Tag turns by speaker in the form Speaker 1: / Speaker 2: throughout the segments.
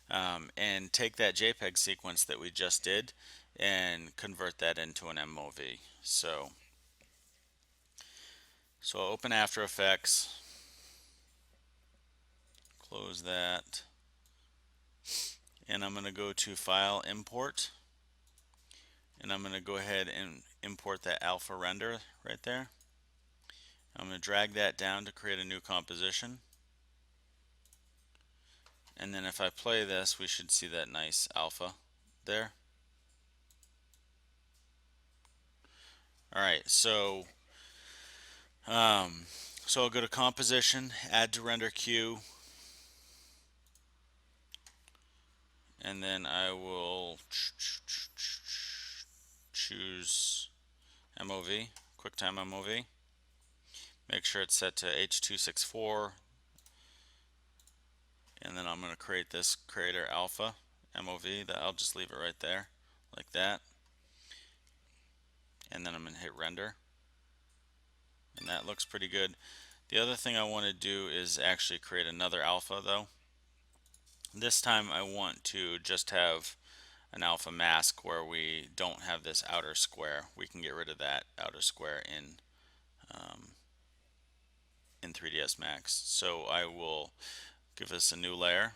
Speaker 1: and take that JPEG sequence that we just did and convert that into an MOV. So I'll open After Effects, close that, and I'm going to go to File, Import, and I'm going to go ahead and import that alpha render right there. I'm going to drag that down to create a new composition. And then if I play this, we should see that nice alpha there. Alright, so I'll go to Composition, Add to Render Queue, and then I will choose MOV, QuickTime MOV. Make sure it's set to H264, and then I'm going to create this creator alpha MOV. That I'll just leave it right there, like that. And then I'm going to hit render, and that looks pretty good. The other thing I want to do is actually create another alpha though. This time I want to just have an alpha mask where we don't have this outer square. We can get rid of that outer square in 3ds Max. So I will give this a new layer,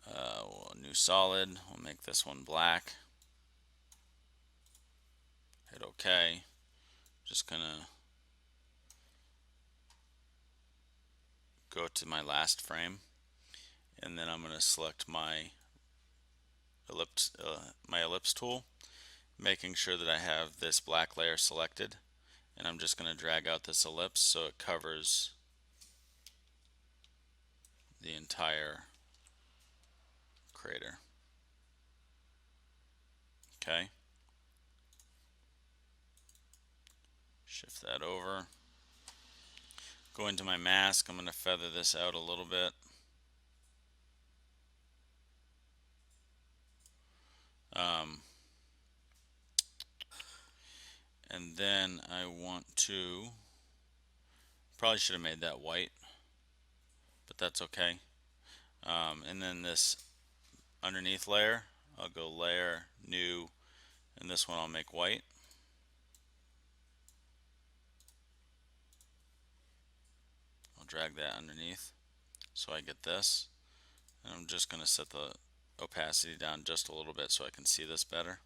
Speaker 1: a new solid. We'll make this one black. Hit OK. Just gonna go to my last frame, and then I'm gonna select my ellipse tool, making sure that I have this black layer selected, and I'm just gonna drag out this ellipse so it covers the entire crater. Okay. Shift that over. Go into my mask. I'm going to feather this out a little bit. And then I want to, probably should have made that white, but that's okay. And then this underneath layer, I'll go layer, new, and this one I'll make white. I'll drag that underneath so I get this. And I'm just going to set the opacity down just a little bit so I can see this better.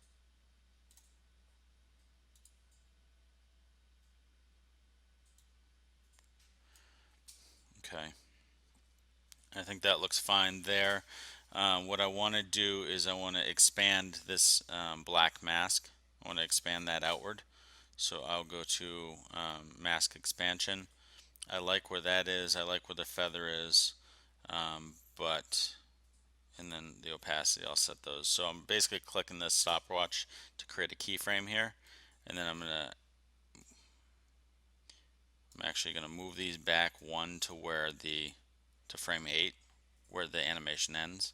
Speaker 1: Okay. I think that looks fine there. What I want to do is I want to expand this black mask. I want to expand that outward. So I'll go to mask expansion. I like where that is. I like where the feather is. And then the opacity, I'll set those. So I'm basically clicking this stopwatch to create a keyframe here. And then I'm actually going to move these back one to frame 8, where the animation ends,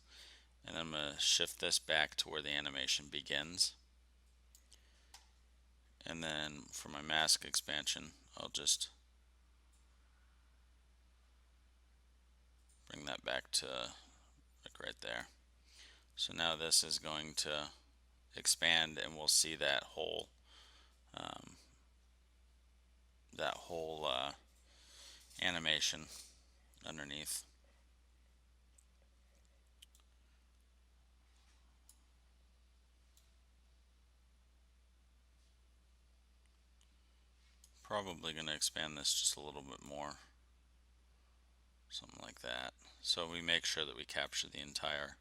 Speaker 1: and I'm going to shift this back to where the animation begins. And then for my mask expansion, I'll just bring that back to like right there. So now this is going to expand, and we'll see that whole animation underneath. Probably going to expand this just a little bit more, something like that, so we make sure that we capture the entire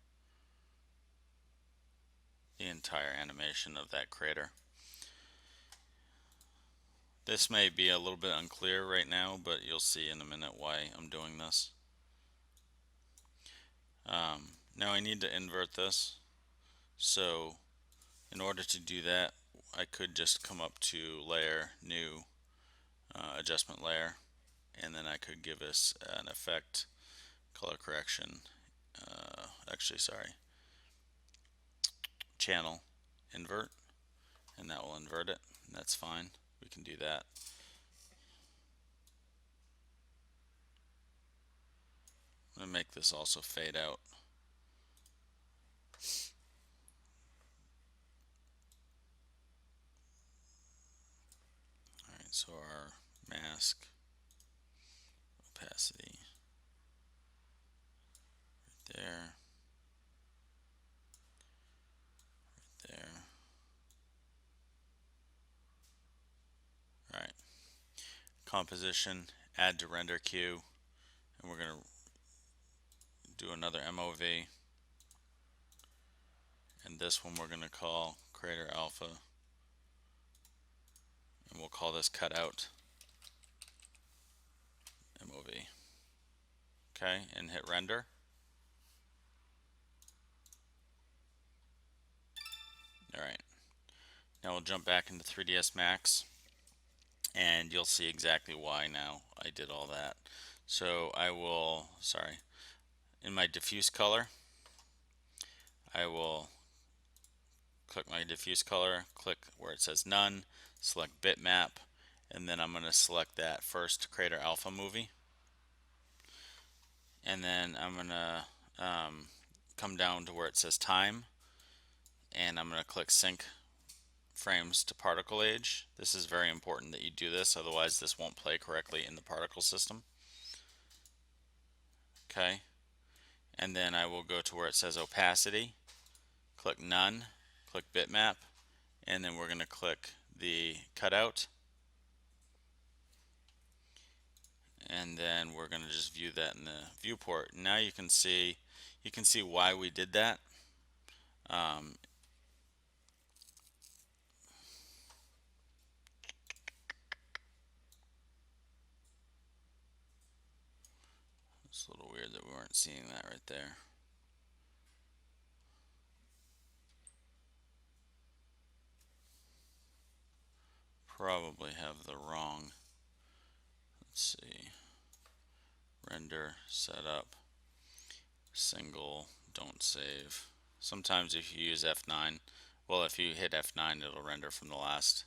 Speaker 1: animation of that crater. This may be a little bit unclear right now, but you'll see in a minute why I'm doing this. Now I need to invert this, so in order to do that, I could just come up to layer, new, adjustment layer, and then I could give us an effect, color correction, channel, invert, and that will invert it, and that's fine. We can do that. going to make this also fade out. Alright, so our mask opacity right there, right there. Alright, composition, add to render queue, and we're going to do another MOV. And this one we're going to call Crater Alpha, and we'll call this cutout MOV. Okay, and hit render. Alright, now we'll jump back into 3ds Max, and you'll see exactly why now I did all that. So I will, in my diffuse color, I will click my diffuse color, click where it says none, select bitmap, and then I'm going to select that first Crater Alpha movie. And then I'm going to come down to where it says time, and I'm going to click sync frames to particle age. This is very important that you do this, otherwise this won't play correctly in the particle system. Okay, and then I will go to where it says opacity, click none, click bitmap, and then we're going to click the cutout, and then we're going to just view that in the viewport. Now you can see why we did that. It's a little weird that we weren't seeing that right there. Probably have the wrong, let's see, render setup, single, don't save. Sometimes if you use F9, well, if you hit F9 it'll render from the last.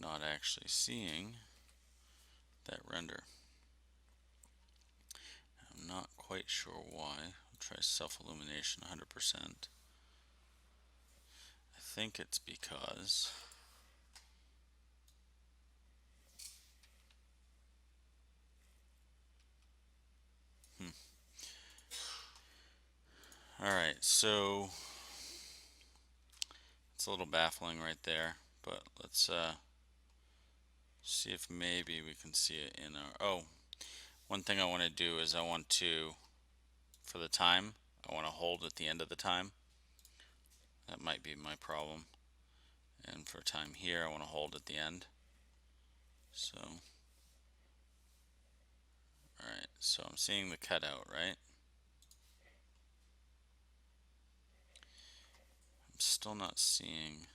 Speaker 1: Not actually seeing that render. I'm not quite sure why. I'll try self-illumination 100%. I think it's because Alright, so it's a little baffling right there, but let's see if maybe we can see it in our, one thing I want to do is I want to, for the time, I want to hold at the end of the time. That might be my problem. And for time here, I want to hold at the end. So, alright, so I'm seeing the cutout, right? I'm still not seeing.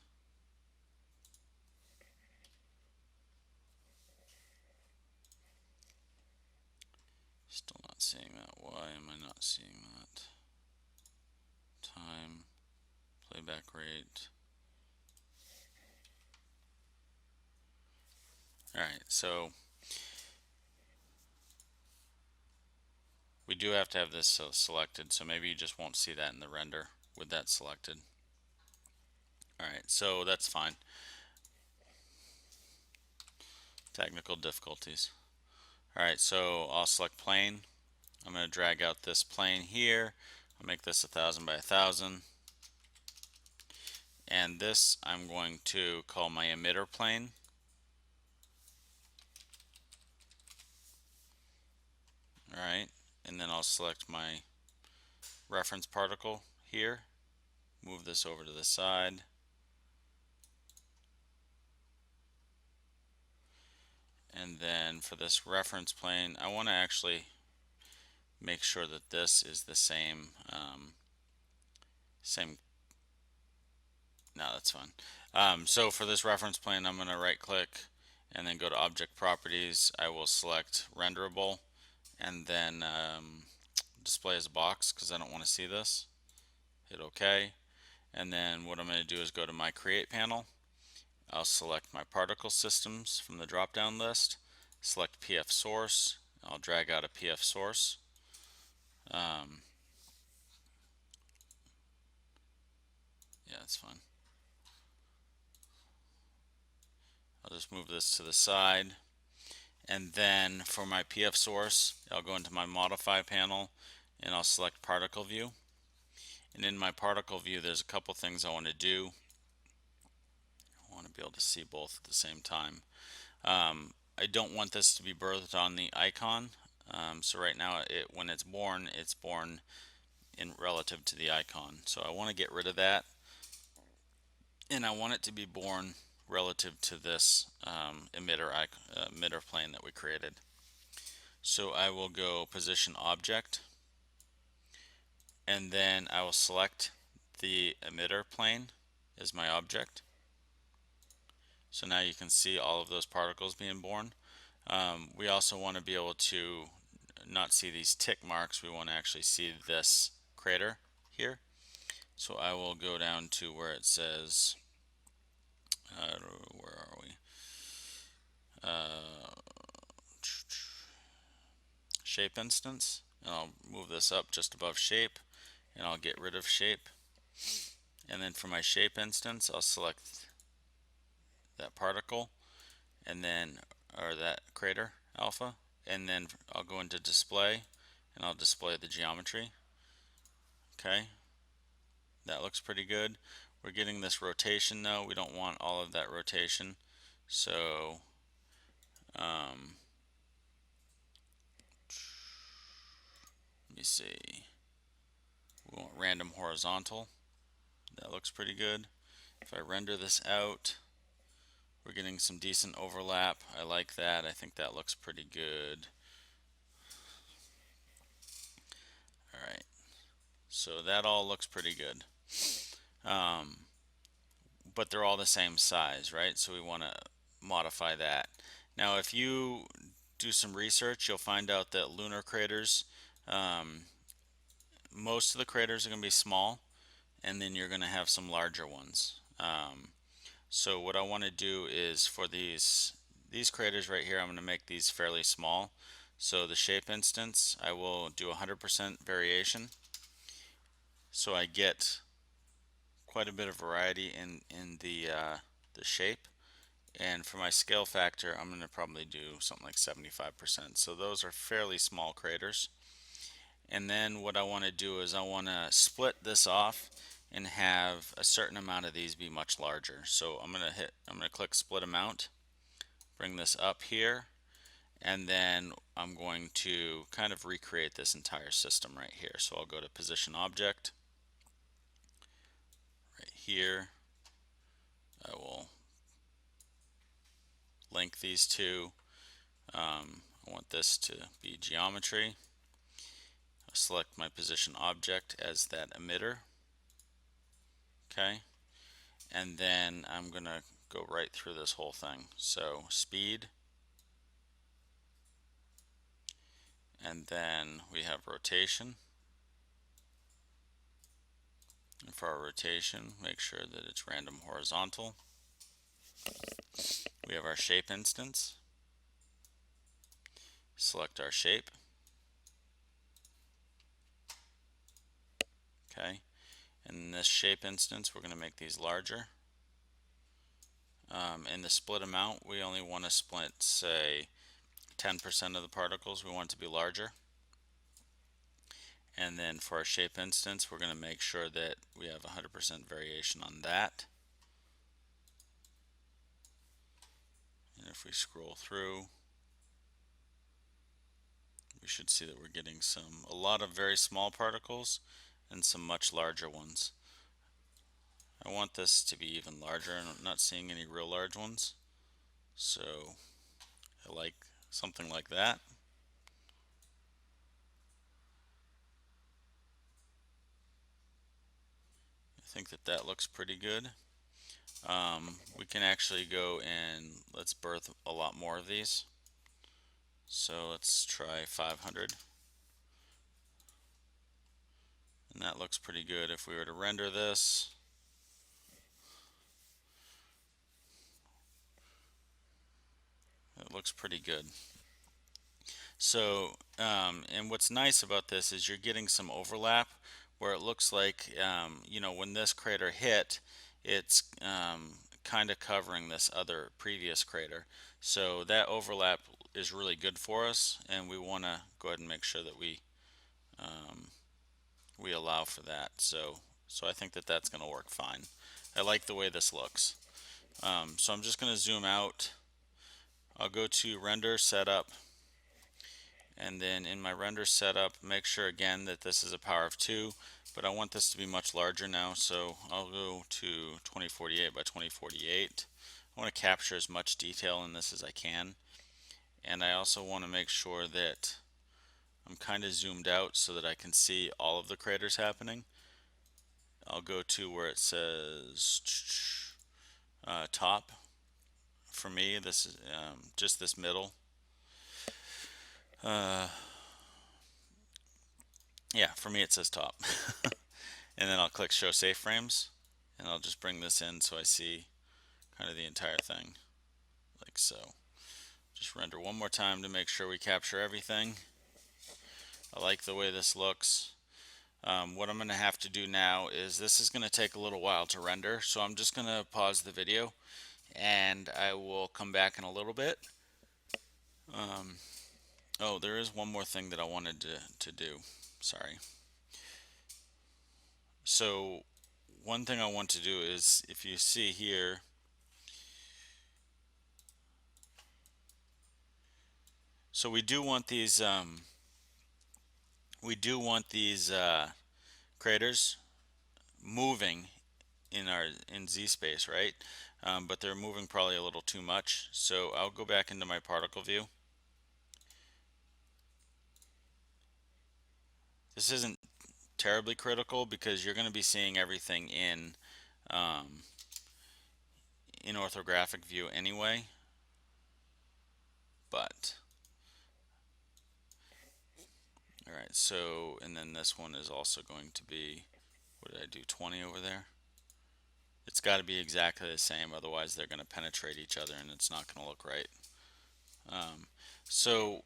Speaker 1: Still not seeing that. Why am I not seeing that? Time, playback rate. Alright, so we do have to have this selected, so maybe you just won't see that in the render with that selected. Alright, so that's fine. Technical difficulties. Alright, so I'll select plane. I'm going to drag out this plane here. I'll make this 1000 by 1000. And this I'm going to call my emitter plane. Alright, and then I'll select my reference particle here. Move this over to the side. And then for this reference plane, I want to actually make sure that this is the same, no, that's fine. So for this reference plane, I'm going to right click and then go to Object Properties. I will select Renderable and then Display as a box because I don't want to see this. Hit OK. And then what I'm going to do is go to my Create panel. I'll select my particle systems from the drop down list, select PF source. I'll drag out a PF source. Yeah, that's fine. I'll just move this to the side. And then for my PF source, I'll go into my Modify panel and I'll select Particle View. And in my Particle View, there's a couple things I want to do. I want to be able to see both at the same time. I don't want this to be birthed on the icon. So right now, when it's born in relative to the icon. So I want to get rid of that. And I want it to be born relative to this emitter plane that we created. So I will go Position Object, and then I will select the emitter plane as my object. So now you can see all of those particles being born. We also want to be able to not see these tick marks. We want to actually see this crater here. So I will go down to where it says, where are we? Shape instance. And I'll move this up just above shape, and I'll get rid of shape. And then for my shape instance, I'll select that particle, and then, or that crater alpha, and then I'll go into display, and I'll display the geometry. Okay, that looks pretty good. We're getting this rotation though. We don't want all of that rotation, so let me see. We want random horizontal. That looks pretty good. If I render this out, we're getting some decent overlap. I like that. I think that looks pretty good. Alright, so that all looks pretty good. But they're all the same size, right? So we want to modify that. Now if you do some research, you'll find out that lunar craters, most of the craters are going to be small, and then you're going to have some larger ones. So what I want to do is for these craters right here, I'm going to make these fairly small. So the shape instance, I will do 100% variation, so I get quite a bit of variety in the shape. And for my scale factor, I'm going to probably do something like 75%. So those are fairly small craters. And then what I want to do is I want to split this off and have a certain amount of these be much larger. So I'm going to click split amount, bring this up here, and then I'm going to kind of recreate this entire system right here. So I'll go to position object right here. I will link these two. I want this to be geometry. I'll select my position object as that emitter. Okay, and then I'm gonna go right through this whole thing. So speed, and then we have rotation. And for our rotation, make sure that it's random horizontal. We have our shape instance. Select our shape. Okay, and in this shape instance, we're going to make these larger. In the split amount, we only want to split, say, 10% of the particles. We want it to be larger. And then for our shape instance, we're going to make sure that we have 100% variation on that. And if we scroll through, we should see that we're getting a lot of very small particles and some much larger ones. I want this to be even larger, and I'm not seeing any real large ones. So I like something like that. I think that looks pretty good. We can actually go and let's birth a lot more of these. So let's try 500. And that looks pretty good. If we were to render this, it looks pretty good. So, and what's nice about this is you're getting some overlap where it looks like, you know, when this crater hit, it's kind of covering this other previous crater. So that overlap is really good for us, and we want to go ahead and make sure that we allow for that. So I think that that's going to work fine. I like the way this looks. So I'm just going to zoom out. I'll go to render setup, and then in my render setup, make sure again that this is a power of 2, but I want this to be much larger now, so I'll go to 2048 by 2048. I want to capture as much detail in this as I can, and I also want to make sure that I'm kind of zoomed out so that I can see all of the craters happening. I'll go to where it says top. For me, this is just this middle. Yeah, for me it says top. And then I'll click show safe frames, and I'll just bring this in so I see kind of the entire thing, like so. Just render one more time to make sure we capture everything. I like the way this looks. What I'm going to have to do now is this is going to take a little while to render, so I'm just going to pause the video and I will come back in a little bit. Oh, there is one more thing that I wanted to do. Sorry. So one thing I want to do is, if you see here, so we do want these craters moving in Z space, right? But they're moving probably a little too much. So I'll go back into my particle view. This isn't terribly critical because you're going to be seeing everything in orthographic view anyway. But all right, so and then this one is also going to be, what did I do, 20 over there? It's got to be exactly the same, otherwise they're going to penetrate each other and it's not going to look right. So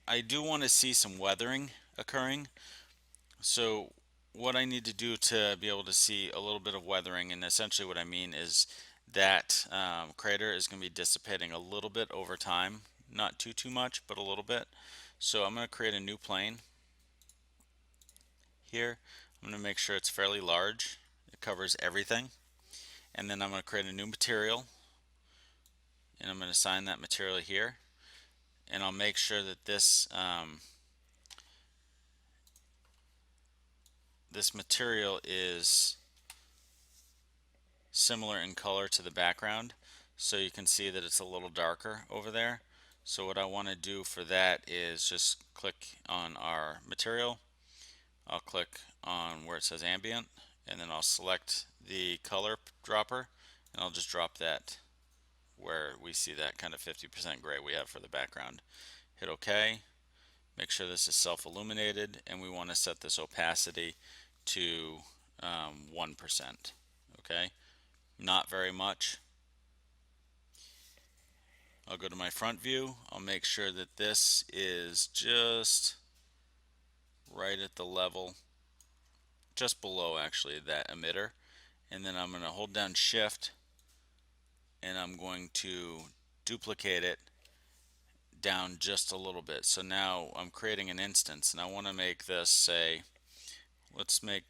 Speaker 1: I do want to see some weathering occurring. So what I need to do to be able to see a little bit of weathering, and essentially what I mean is that crater is going to be dissipating a little bit over time, not too much, but a little bit. So I'm going to create a new plane here. I'm going to make sure it's fairly large. It covers everything. And then I'm going to create a new material, and I'm going to assign that material here, and I'll make sure that this this material is similar in color to the background, so you can see that it's a little darker over there. So what I want to do for that is just click on our material. I'll click on where it says ambient, and then I'll select the color dropper, and I'll just drop that where we see that kind of 50% gray we have for the background. Hit OK. Make sure this is self-illuminated, and we want to set this opacity to 1%. Okay, not very much. I'll go to my front view. I'll make sure that this is just right at the level, just below actually, that emitter. And then I'm going to hold down shift, and I'm going to duplicate it down just a little bit. So now I'm creating an instance, and I want to make this, say, let's make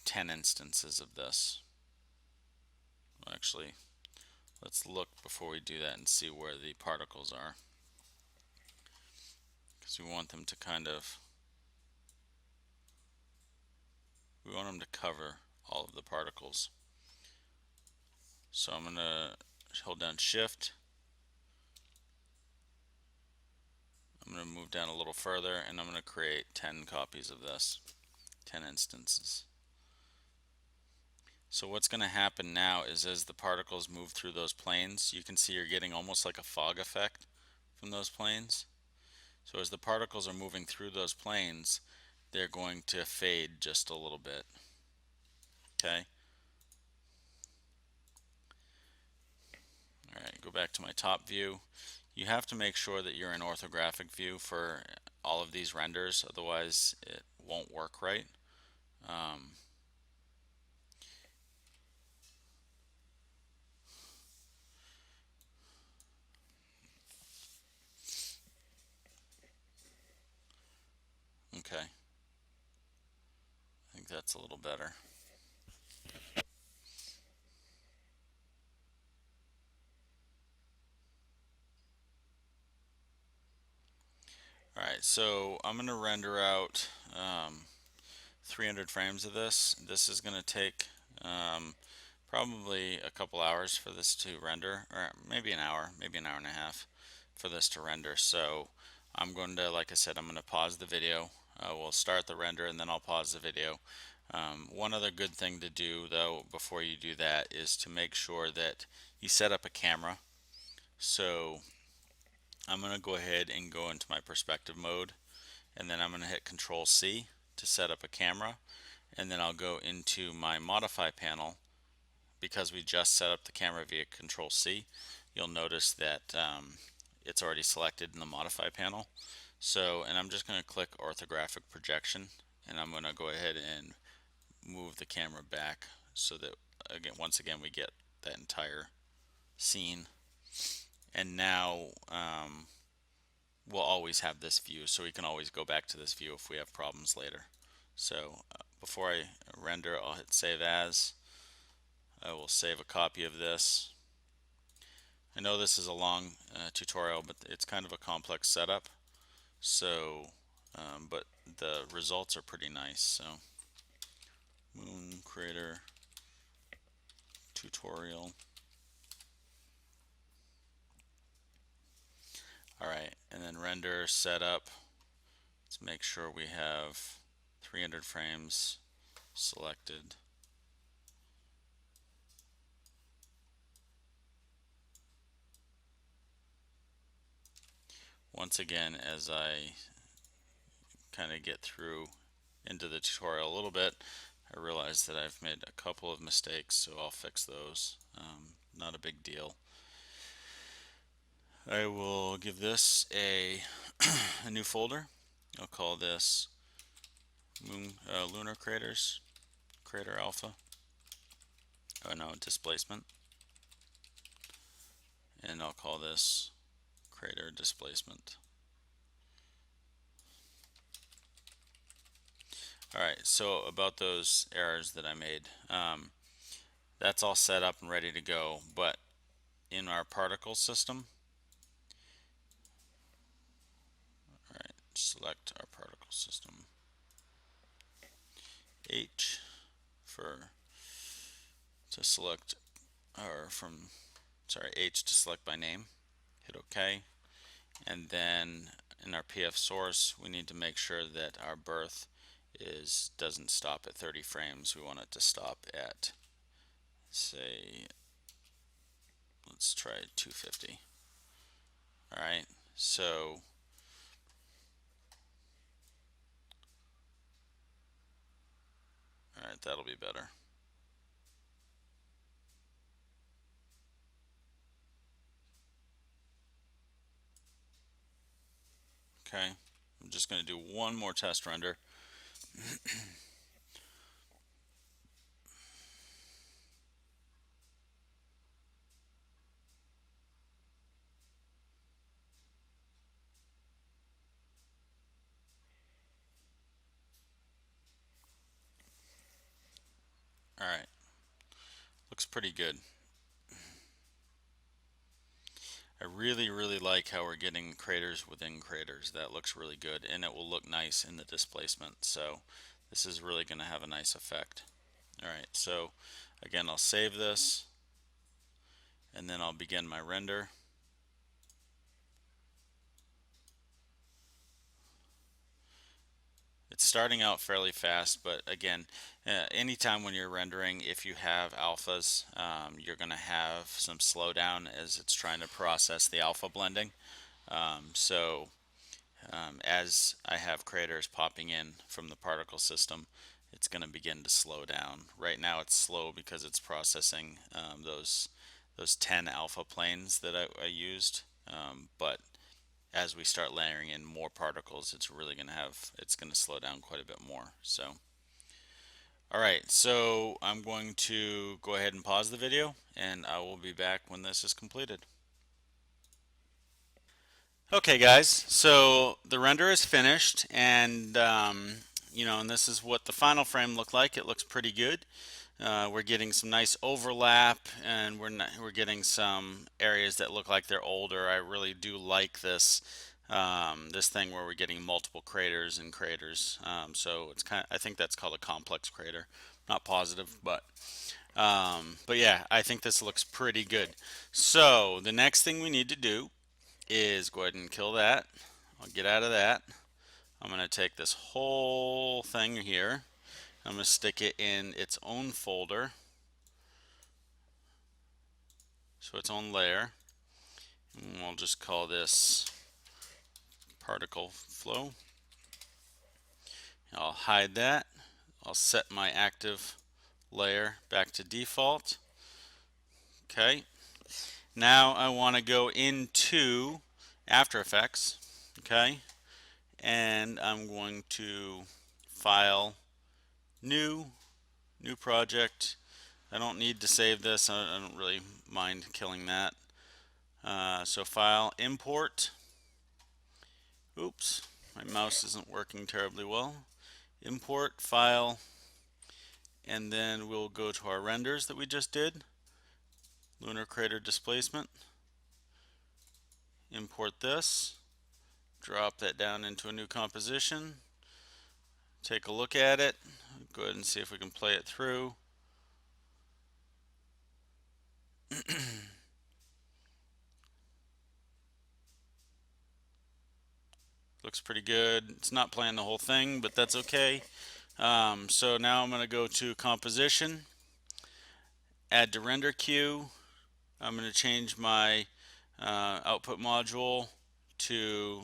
Speaker 1: 10 instances of this. Actually, let's look before we do that and see where the particles are, because we want them to we want them to cover all of the particles. So I'm going to hold down shift. I'm going to move down a little further, and I'm going to create 10 copies of this, 10 instances. So what's going to happen now is as the particles move through those planes, you can see you're getting almost like a fog effect from those planes. So as the particles are moving through those planes, they're going to fade just a little bit. Okay. Alright, go back to my top view. You have to make sure that you're in orthographic view for all of these renders, otherwise it won't work right. Okay, I think that's a little better. Alright, so I'm going to render out 300 frames of this. This is going to take probably a couple hours for this to render, or maybe an hour and a half for this to render. So I'm going to, like I said, I'm going to pause the video. We'll start the render and then I'll pause the video. One other good thing to do though before you do that is to make sure that you set up a camera. So I'm going to go ahead and go into my perspective mode, and then I'm going to hit Control C to set up a camera, and then I'll go into my Modify panel. Because we just set up the camera via Control C, you'll notice that it's already selected in the Modify panel. So, and I'm just going to click orthographic projection, and I'm going to go ahead and move the camera back so that once again we get that entire scene. And now we'll always have this view, so we can always go back to this view if we have problems later. So before I render, I'll hit Save As. I will save a copy of this. I know this is a long tutorial, but it's kind of a complex setup. So, but the results are pretty nice. So, Moon Crater tutorial. Alright, and then render setup. Let's make sure we have 300 frames selected. Once again, as I kind of get through into the tutorial a little bit, I realize that I've made a couple of mistakes, so I'll fix those. Not a big deal. I will give this a new folder. I'll call this Lunar Craters, Crater Alpha. Oh no, Displacement. And I'll call this Crater Displacement. Alright, so about those errors that I made, that's all set up and ready to go, but in our particle system, alright, select our particle system, H to select, or from, sorry, H to select by name, hit OK, and then in our PF source we need to make sure that our birth doesn't stop at 30 frames. We want it to stop at, say, let's try 250. Alright, so alright, that'll be better. Okay, I'm just going to do one more test render. Alright, looks pretty good. I really like how we're getting craters within craters. That looks really good, and it will look nice in the displacement. So this is really going to have a nice effect. Alright, so again, I'll save this, and then I'll begin my render. It's starting out fairly fast, but again, anytime when you're rendering, if you have alphas, you're going to have some slowdown as it's trying to process the alpha blending. As I have craters popping in from the particle system, it's going to begin to slow down. Right now it's slow because it's processing those 10 alpha planes that I used, but as we start layering in more particles, it's going to slow down quite a bit more. So, all right, so I'm going to go ahead and pause the video, and I will be back when this is completed. Okay, guys, so the render is finished, and and this is what the final frame looked like. It looks pretty good. We're getting some nice overlap, and we're getting some areas that look like they're older. I really do like this thing where we're getting multiple craters and craters. So it's I think that's called a complex crater. Not positive, but yeah, I think this looks pretty good. So the next thing we need to do is go ahead and kill that. I'll get out of that. I'm going to take this whole thing here. I'm going to stick it in its own folder, so its own layer. And we'll just call this particle flow. I'll hide that. I'll set my active layer back to default. Okay. Now I want to go into After Effects. Okay. And I'm going to File, New Project. I don't need to save this. I don't really mind killing that. So File, Import. Oops, my mouse isn't working terribly well. Import, File, and then we'll go to our renders that we just did. Lunar Crater Displacement. Import this. Drop that down into a new composition. Take a look at it. Go ahead and see if we can play it through. Looks pretty good. It's not playing the whole thing, but that's okay. So now I'm going to go to Composition, Add to Render Queue. I'm going to change my output module to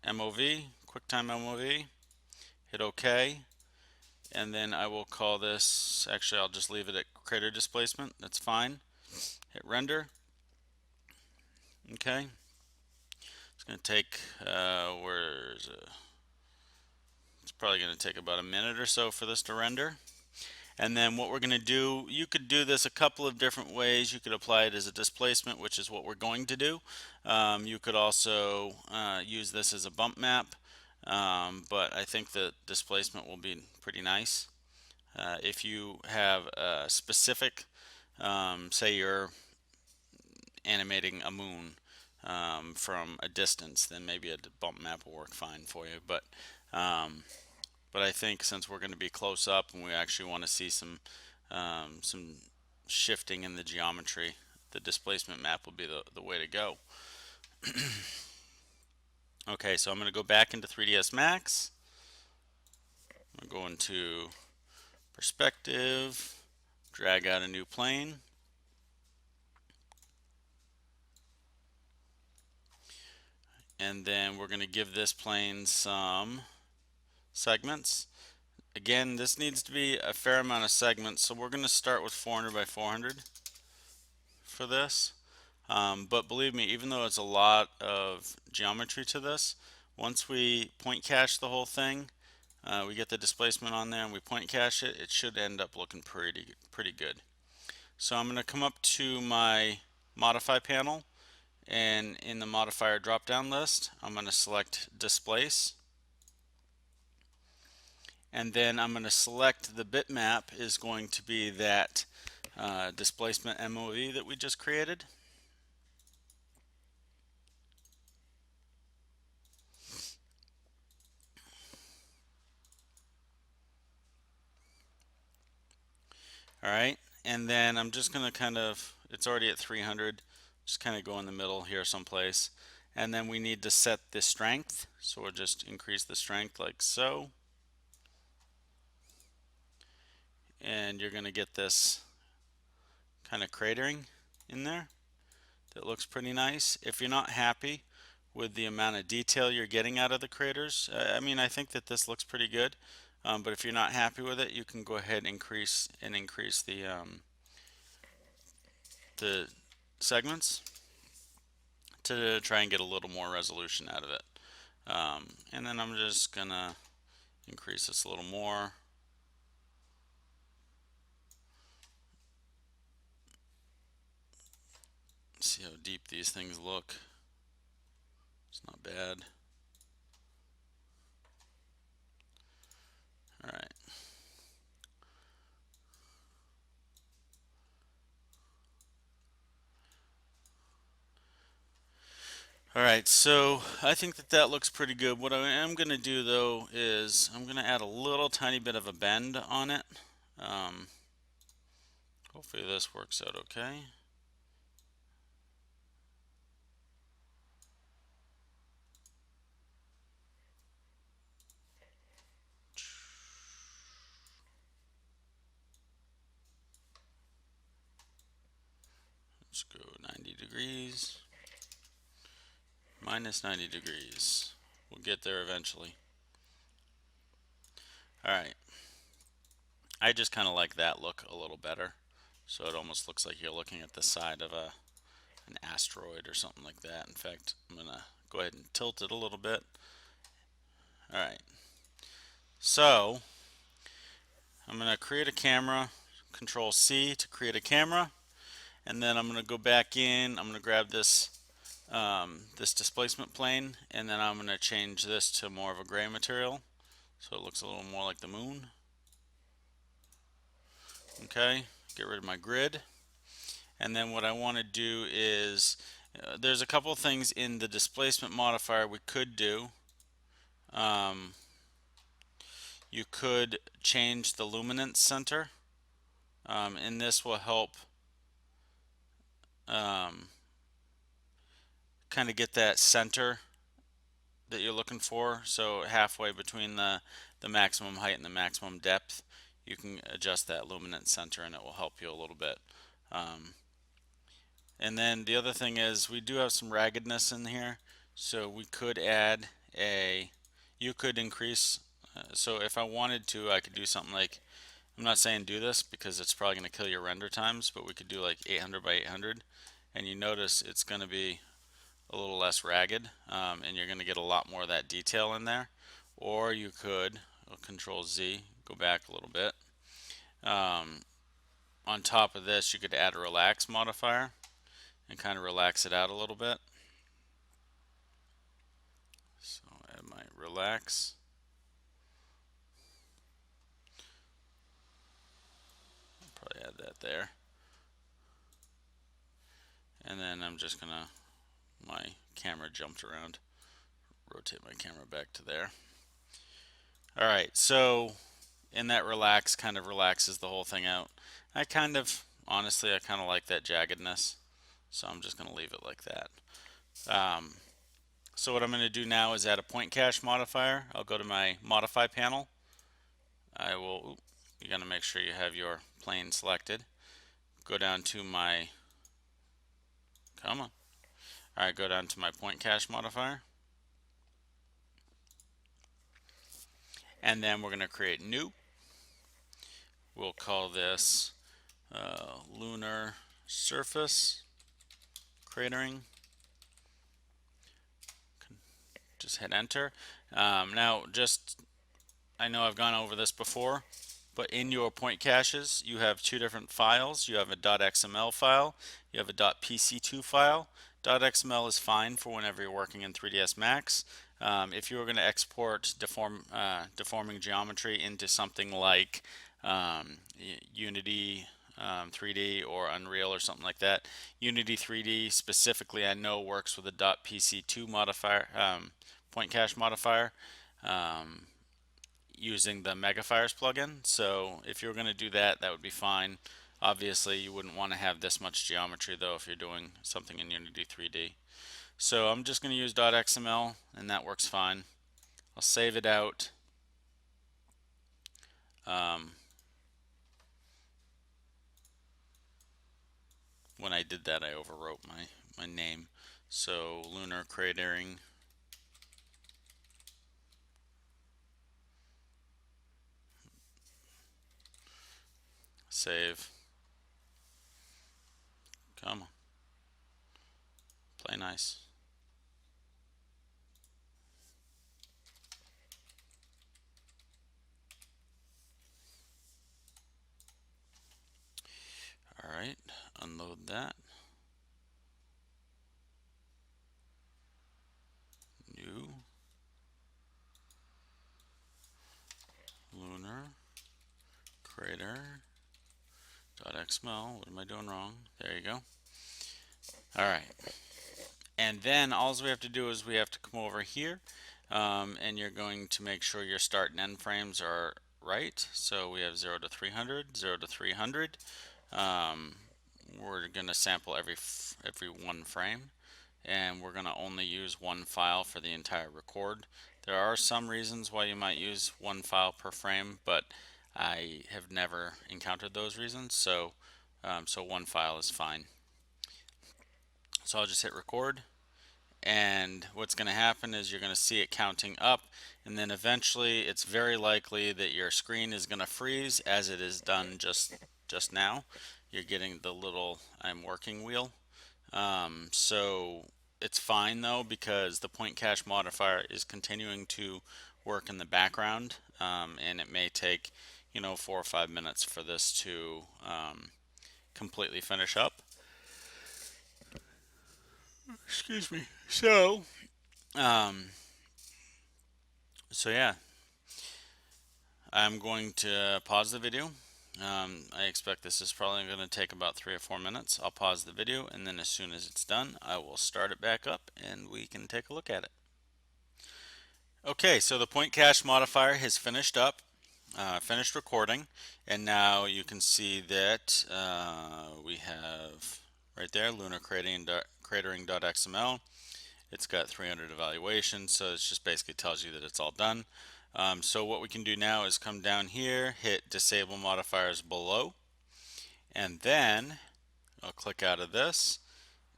Speaker 1: MOV, QuickTime MOV. Hit OK. And then I will call this, actually I'll just leave it at Crater Displacement. That's fine. Hit Render. Okay. It's going to take, it's probably going to take about a minute or so for this to render. And then what we're going to do, you could do this a couple of different ways. You could apply it as a displacement, which is what we're going to do. You could also use this as a bump map, but I think the displacement will be pretty nice. If you have a specific, say you're animating a moon from a distance, then maybe a bump map will work fine for you. But I think since we're going to be close up and we actually want to see some shifting in the geometry, the displacement map will be the way to go. Okay, so I'm going to go back into 3ds Max. I'm going to go into Perspective, drag out a new plane. And then we're going to give this plane some segments. Again, this needs to be a fair amount of segments, so we're going to start with 400 by 400 for this. But believe me, even though it's a lot of geometry to this, once we point cache the whole thing, we get the displacement on there and we point cache it, it should end up looking pretty good. So I'm going to come up to my Modify panel, and in the Modifier drop-down list, I'm going to select Displace. And then I'm going to select the bitmap is going to be that displacement MOV that we just created. Alright, and then I'm just going to it's already at 300, just kind of go in the middle here someplace. And then we need to set the strength, so we'll just increase the strength like so. and you're going to get this kind of cratering in there that looks pretty nice. If you're not happy with the amount of detail you're getting out of the craters, I mean, I think that this looks pretty good, but if you're not happy with it, you can go ahead and increase the segments to try and get a little more resolution out of it. And then I'm just gonna increase this a little more. See how deep these things look. It's not bad. All right. All right, so I think that that looks pretty good. What I am going to do though is I'm going to add a little tiny bit of a bend on it. Um, Hopefully this works out okay. Let's go 90 degrees, minus 90 degrees. We'll get there eventually. All right. I just kind of like that look a little better. So it almost looks like you're looking at the side of an asteroid or something like that. In fact, I'm going to go ahead and tilt it a little bit. All right. So I'm going to create a camera, Control C to create a camera, and then I'm going to go back in. I'm going to grab this this displacement plane, and then I'm going to change this to more of a gray material so it looks a little more like the moon. Okay, get rid of my grid. And then what I want to do is there's a couple things in the displacement modifier we could do. You could change the luminance center, and this will help kind of get that center that you're looking for. So halfway between the maximum height and the maximum depth, you can adjust that luminance center and it will help you a little bit. And then the other thing is we do have some raggedness in here, so we could add you could increase, so if I wanted to, I could do something like, I'm not saying do this because it's probably going to kill your render times, but we could do like 800 by 800, and you notice it's going to be a little less ragged, and you're going to get a lot more of that detail in there. Or you could, Control Z, go back a little bit. On top of this, you could add a relax modifier and kind of relax it out a little bit. So add my relax. I'll probably add that there. And then I'm just gonna, my camera jumped around, rotate my camera back to there. All right, so in that relax kind of relaxes the whole thing out. Honestly, I kind of like that jaggedness, so I'm just gonna leave it like that. So what I'm going to do now is add a point cache modifier. I'll go to my modify panel. You got to make sure you have your plane selected. Go down to my, come on. All right, go down to my point cache modifier. And then we're going to create new. We'll call this lunar surface cratering. Just hit enter. Now, I know I've gone over this before, but in your point caches, you have two different files. You have a .xml file, you have a .pc2 file. .xml is fine for whenever you're working in 3ds Max. If you were going to export deforming geometry into something like Unity 3D or Unreal or something like that, Unity 3D specifically I know works with a .pc2 modifier, point cache modifier, using the Modifiers plugin. So if you were going to do that, that would be fine. Obviously you wouldn't want to have this much geometry though if you're doing something in Unity 3D. So I'm just going to use .xml and that works fine. I'll save it out. when I did that, I overwrote my name. So lunar cratering, save. Come on, play nice. All right, unload that. New lunar crater .xml. What am I doing wrong? There you go. All right. And then all we have to do is we have to come over here, and you're going to make sure your start and end frames are right. So we have 0 to 300, 0 to 300. We're going to sample every one frame, and we're going to only use one file for the entire record. There are some reasons why you might use one file per frame, but I have never encountered those reasons, so one file is fine. So I'll just hit record, and what's going to happen is you're going to see it counting up, and then eventually it's very likely that your screen is going to freeze as it is done just now. You're getting the little I'm working wheel. So it's fine though, because the point cache modifier is continuing to work in the background, and it may take 4 or 5 minutes for this to completely finish up. Excuse me. So yeah, I'm going to pause the video. I expect this is probably going to take about 3 or 4 minutes. I'll pause the video, and then as soon as it's done, I will start it back up and we can take a look at it. Okay, so the point cache modifier has finished up, finished recording, and now you can see that we have right there lunar cratering.xml. It's got 300 evaluations, so it just basically tells you that it's all done. So what we can do now is come down here, hit disable modifiers below, and then I'll click out of this,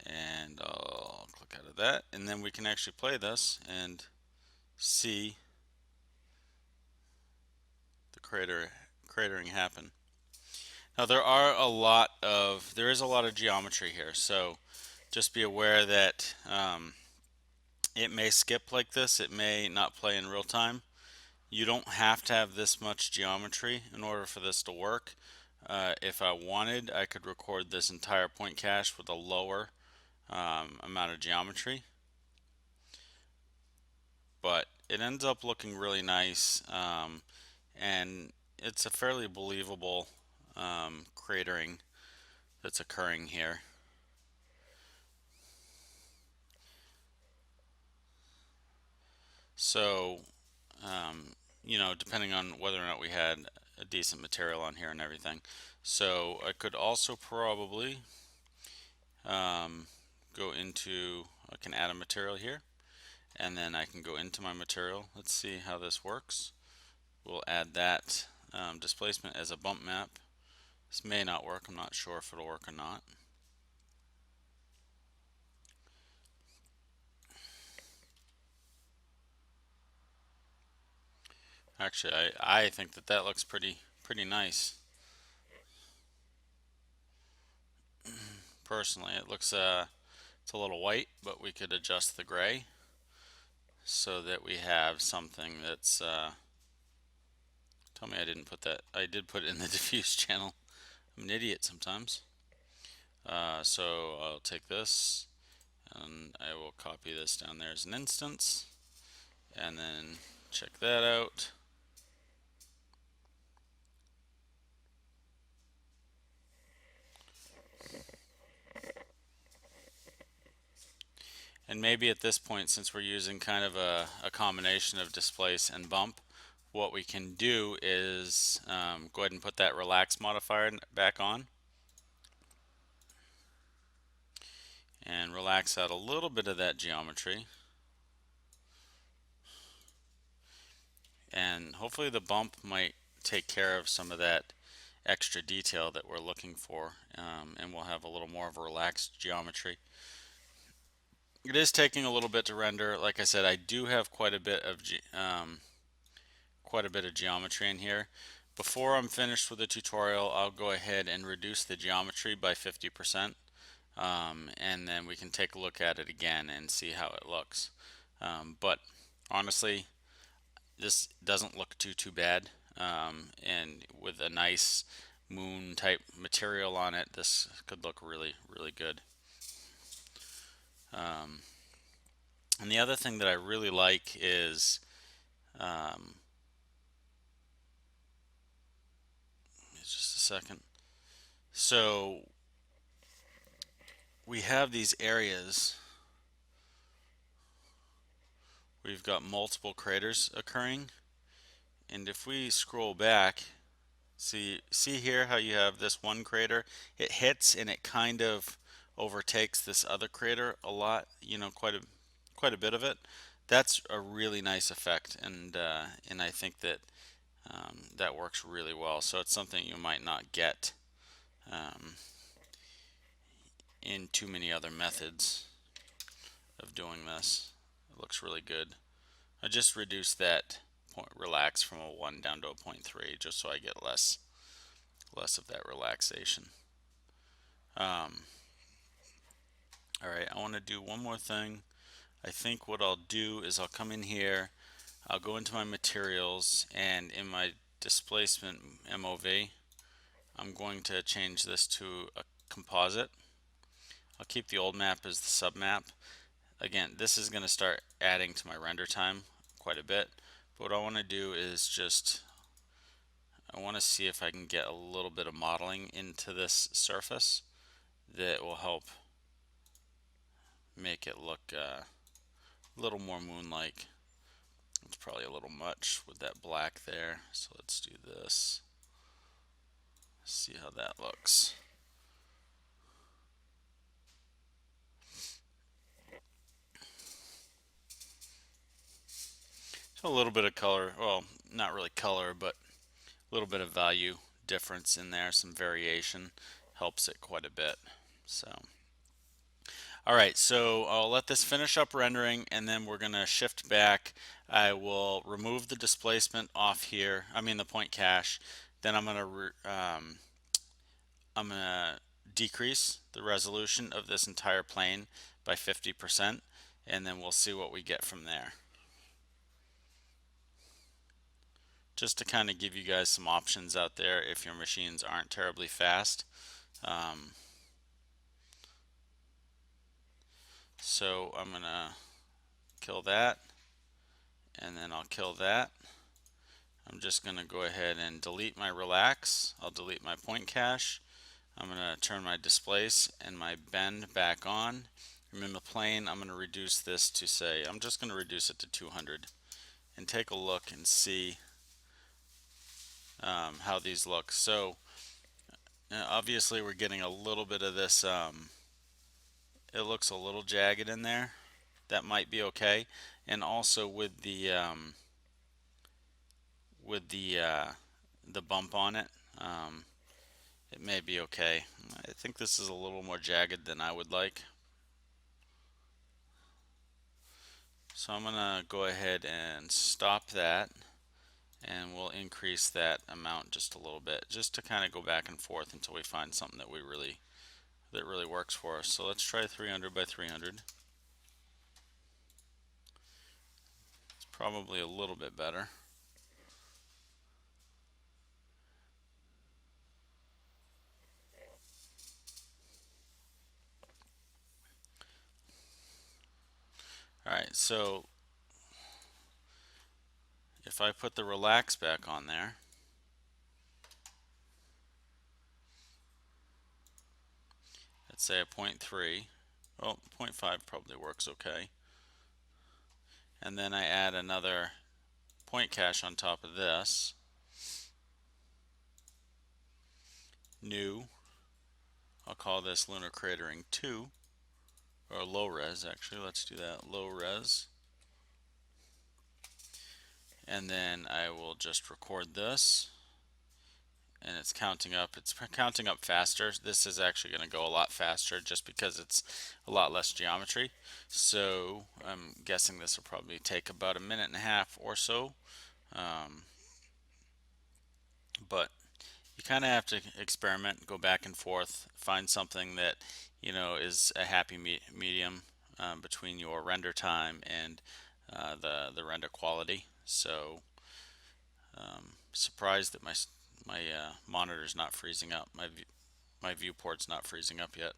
Speaker 1: and I'll click out of that, and then we can actually play this and see the cratering happen. Now there is a lot of geometry here, so just be aware that it may skip like this. It may not play in real time. You don't have to have this much geometry in order for this to work. If I wanted, I could record this entire point cache with a lower amount of geometry, but it ends up looking really nice, and it's a fairly believable cratering that's occurring here. So depending on whether or not we had a decent material on here and everything. So I could also probably go into, I can add a material here, and then I can go into my material. Let's see how this works. We'll add that displacement as a bump map. This may not work. I'm not sure if it'll work or not. Actually, I think that looks pretty nice. Personally, it looks it's a little white, but we could adjust the gray so that we have something that's tell me I didn't put that. I did put it in the diffuse channel. I'm an idiot sometimes. So I'll take this and I will copy this down there as an instance, and then check that out. And maybe at this point, since we're using kind of a combination of displace and bump, what we can do is go ahead and put that relax modifier back on and relax out a little bit of that geometry. And hopefully the bump might take care of some of that extra detail that we're looking for, and we'll have a little more of a relaxed geometry. It is taking a little bit to render. Like I said, I do have quite a bit of geometry in here. Before I'm finished with the tutorial, I'll go ahead and reduce the geometry by 50%, and then we can take a look at it again and see how it looks. But honestly, this doesn't look too bad, and with a nice moon type material on it, this could look really good. And the other thing that I really like is just a second. So we have these areas. We've got multiple craters occurring, and if we scroll back, see here how you have this one crater, it hits and it kind of overtakes this other crater a lot, quite a bit of it. That's a really nice effect, and I think that that works really well. So it's something you might not get um, in too many other methods of doing this. It looks really good. I just reduced that point relax from a 1 down to a 0.3 just so I get less of that relaxation. Alright, I want to do one more thing. I think what I'll do is I'll come in here, I'll go into my materials, and in my displacement MOV, I'm going to change this to a composite. I'll keep the old map as the submap. Again, this is going to start adding to my render time quite a bit. But what I want to do is I want to see if I can get a little bit of modeling into this surface that will help make it look a little more moon-like. It's probably a little much with that black there, so let's do this. See how that looks. So a little bit of color, well, not really color, but a little bit of value difference in there, some variation helps it quite a bit. So alright, so I'll let this finish up rendering, and then we're going to shift back. I will remove the displacement off here, the point cache. Then I'm going to decrease the resolution of this entire plane by 50%, and then we'll see what we get from there. Just to kind of give you guys some options out there if your machines aren't terribly fast. So I'm going to kill that, and then I'll kill that. I'm just going to go ahead and delete my relax. I'll delete my point cache. I'm going to turn my displace and my bend back on. Remember the plane, I'm going to reduce this to say, I'm just going to reduce it to 200 and take a look and see how these look. So obviously we're getting a little bit of this, it looks a little jagged in there. That might be okay. And also with the bump on it, it may be okay. I think this is a little more jagged than I would like. So I'm going to go ahead and stop that, and we'll increase that amount just a little bit, just to kind of go back and forth until we find something that really works for us. So let's try 300 by 300. It's probably a little bit better. Alright, so if I put the relax back on there, let's say a 0.3, well, 0.5 probably works okay. And then I add another point cache on top of this. New, I'll call this Lunar Cratering 2, or low res actually, let's do that, low res. And then I will just record this, and it's counting up. It's counting up faster. This is actually going to go a lot faster just because it's a lot less geometry. So I'm guessing this will probably take about a minute and a half or so. But you kind of have to experiment, go back and forth, find something that is a happy medium between your render time and the render quality. So surprised that my monitor's not freezing up. My viewport's not freezing up yet.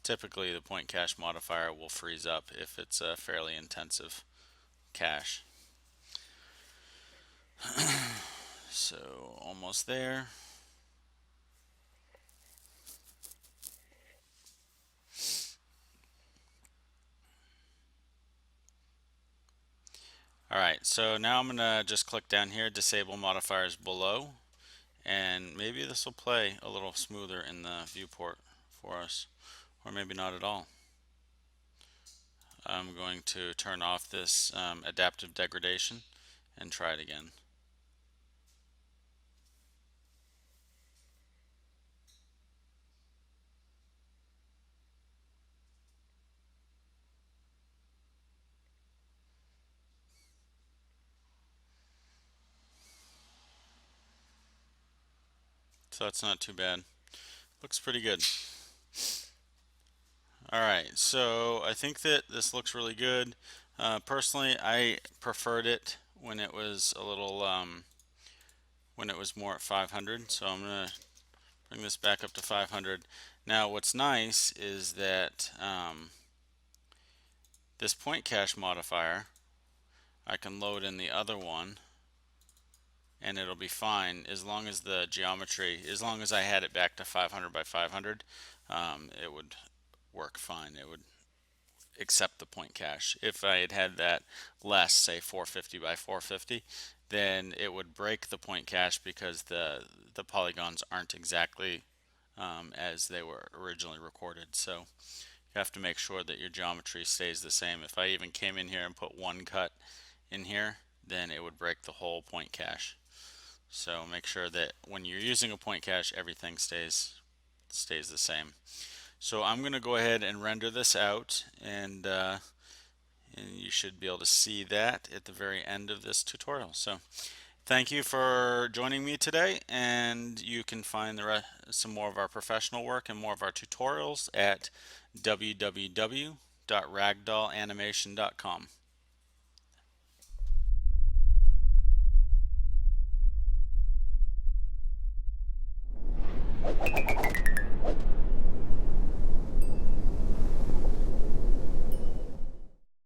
Speaker 1: Typically, the point cache modifier will freeze up if it's a fairly intensive cache. So almost there. Alright, so now I'm going to just click down here, disable modifiers below, and maybe this will play a little smoother in the viewport for us, or maybe not at all. I'm going to turn off this adaptive degradation and try it again. So that's not too bad. Looks pretty good. Alright, so I think that this looks really good. Personally, I preferred it when it was a little, when it was more at 500. So I'm going to bring this back up to 500. Now what's nice is that this point cache modifier, I can load in the other one and it'll be fine as long as the geometry, as long as I had it back to 500 by 500, it would work fine. It would accept the point cache. If I had had that less, say 450 by 450, then it would break the point cache because the polygons aren't exactly as they were originally recorded. So you have to make sure that your geometry stays the same. If I even came in here and put one cut in here, then it would break the whole point cache. So make sure that when you're using a point cache, everything stays the same. So I'm going to go ahead and render this out, and you should be able to see that at the very end of this tutorial. So thank you for joining me today, and you can find some more of our professional work and more of our tutorials at www.ragdollanimation.com.